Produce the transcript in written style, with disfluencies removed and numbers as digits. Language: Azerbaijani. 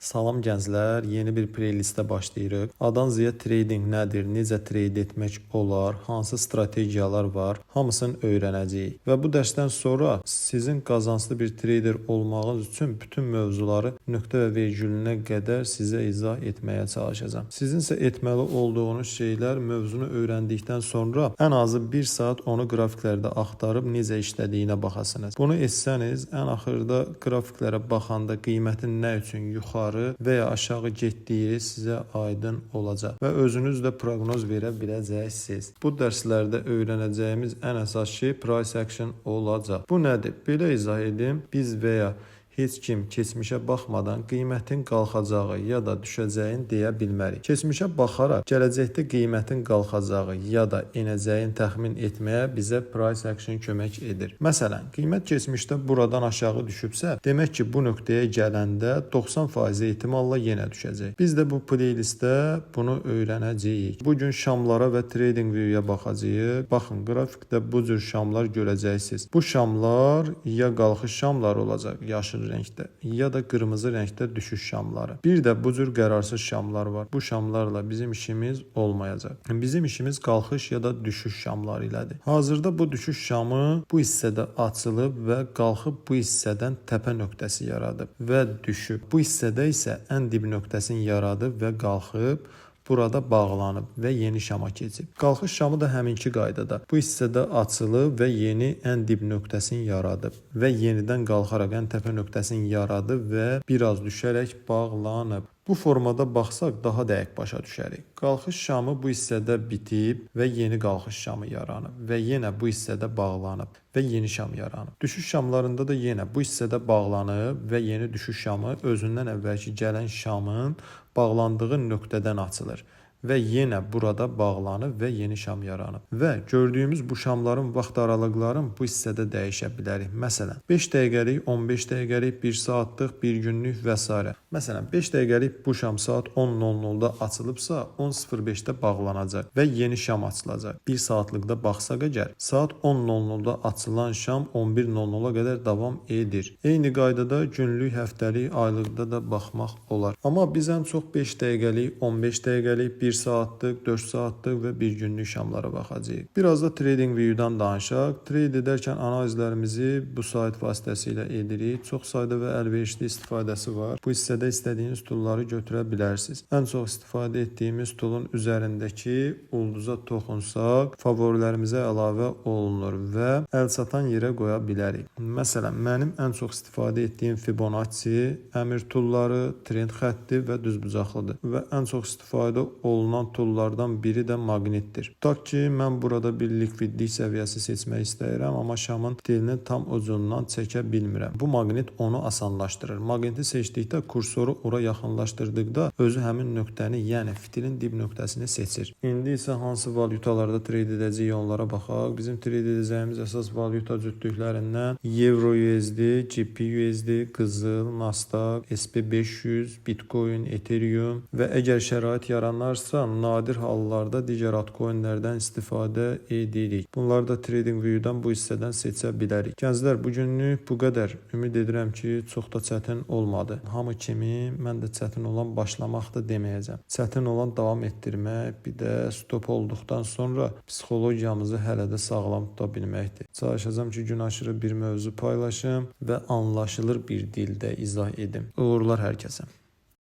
Salam gənclər, yeni bir playlistə başlayırıq. Adan Ziya trading nədir, necə trade etmək olar, hansı strategiyalar var, hamısını öyrənəcəyik. Və bu dərsdən sonra sizin qazanclı bir trader olmağınız üçün bütün mövzuları nöqtə və vergülünə qədər sizə izah etməyə çalışacağam. Sizin isə etməli olduğunuz şeylər mövzunu öyrəndikdən sonra ən azı 1 saat onu qrafiklərdə axtarıb necə işlədiyinə baxasınız. Bunu etsəniz, ən axırda qrafiklərə baxanda qiymətin nə üçün yuxarı və ya aşağı getdiyi sizə aydın olacaq və özünüz də proqnoz verə biləcəksiniz. Bu dərslərdə öyrənəcəyimiz ən əsas şey price action olacaq. Bu nədir? Belə izah edim. Biz və ya heç kim keçmişə baxmadan qiymətin qalxacağı ya da düşəcəyini deyə bilmərik. Keçmişə baxaraq gələcəkdə qiymətin qalxacağı ya da enəcəyini təxmin etməyə bizə price action kömək edir. Məsələn, qiymət keçmişdə buradan aşağı düşübsə, demək ki, bu nöqtəyə gələndə 90% ehtimalla yenə düşəcək. Biz də bu playlistdə bunu öyrənəcəyik. Bu gün şamlara və trading view-ya baxacağıq. Baxın, qrafikdə bu cür şamlar görəcəksiniz. Bu şamlar ya qalxış şamları olacaq, yaşıl rəngdə, ya da qırmızı rəngdə düşüş şamları. Bir də bu cür qərarsız şamlar var. Bu şamlarla bizim işimiz olmayacaq. Bizim işimiz qalxış ya da düşüş şamları ilədir. Hazırda bu düşüş şamı bu hissədə açılıb və qalxıb bu hissədən təpə nöqtəsi yaradıb və düşüb. Bu hissədə isə ən dib nöqtəsini yaradıb və qalxıb burada bağlanıb və yeni şama keçib. Qalxış şamı da həminki qaydada. Bu hissədə açılıb və yeni ən dib nöqtəsini yaradıb və yenidən qalxaraq ən təpə nöqtəsini yaradıb və biraz düşərək bağlanıb. Bu formada baxsaq daha dəqiq başa düşərik. Qalxış şamı bu hissədə bitib və yeni qalxış şamı yaranıb və yenə bu hissədə bağlanıb və yeni şam yaranıb. Düşüş şamlarında da yenə bu hissədə bağlanıb və yeni düşüş şamı özündən əvvəlki gələn şamın bağlandığı nöqtədən açılır və yenə burada bağlanıb və yeni şam yaranıb. Və gördüyümüz bu şamların vaxt aralıqlarını bu hissədə dəyişə bilərik. Məsələn, 5 dəqiqəlik, 15 dəqiqəlik, 1 saatlıq, 1 günlük və s. Məsələn, 5 dəqiqəlik bu şam saat 10:00-da açılıbsa, 10:05-də bağlanacaq və yeni şam açılacaq. 1 saatlıqda baxsaq əgər, saat 10:00-da açılan şam 11:00-a qədər davam edir. Eyni qaydada günlük, həftəlik, aylıqda da baxmaq olar. Amma biz ən çox 5 dəqiqəlik, 15 dəqiqəlik, 1 saatlıq, 4 saatlıq və 1 günlük şamlara baxacağıq. Biraz da trading view-dan danışaq. Trade edərkən analizlərimizi bu sayt vasitəsilə edirik. Çox sayda və əlverişli istifadəsi var. Bu hissədə istədiyiniz toolları götürə bilərsiniz. Ən çox istifadə etdiyimiz toolun üzərindəki ulduza toxunsaq, favorilərimizə əlavə olunur və əl çatan yerə qoya bilərik. Məsələn, mənim ən çox istifadə etdiyim Fibonacci, əmir toolları, trend xətti və düzbucaqlıdır və ən çox istifadə olunan toollardan biri də maqnitdir. Tutaq ki, mən burada bir likvidlik səviyyəsi seçmək istəyirəm, amma şamın dilini tam ucundan çəkə bilmirəm. Bu maqnit onu asanlaşdırır. Maqniti seçdikdə kursoru ora yaxınlaşdırdıqda özü həmin nöqtəni, yəni fitilin dib nöqtəsini seçir. İndi isə hansı valyutalarda trade edəcəyik onlara baxaq. Bizim trade edəcəyimiz əsas valyuta cütlüklərindən Euro USD, GBP USD, qızıl, Nasdaq, SP500, Bitcoin, Ethereum və əgər şərait yaranarsa nadir hallarda digər altcoinlərdən istifadə edirik. Bunları da trading view-dan bu hissədən seçə bilərik. Gənclər, bu günlük bu qədər. Ümid edirəm ki, çox da çətin olmadı. Hamı kimi mən də çətin olan başlamaq da deməyəcəm. Çətin olan davam etdirmək, bir də stop olduqdan sonra psixologiyamızı hələ də sağlam tuta bilməkdir. Çalışacağam ki, gün aşırı bir mövzu paylaşım və anlaşılır bir dildə izah edim. Uğurlar hər kəsə.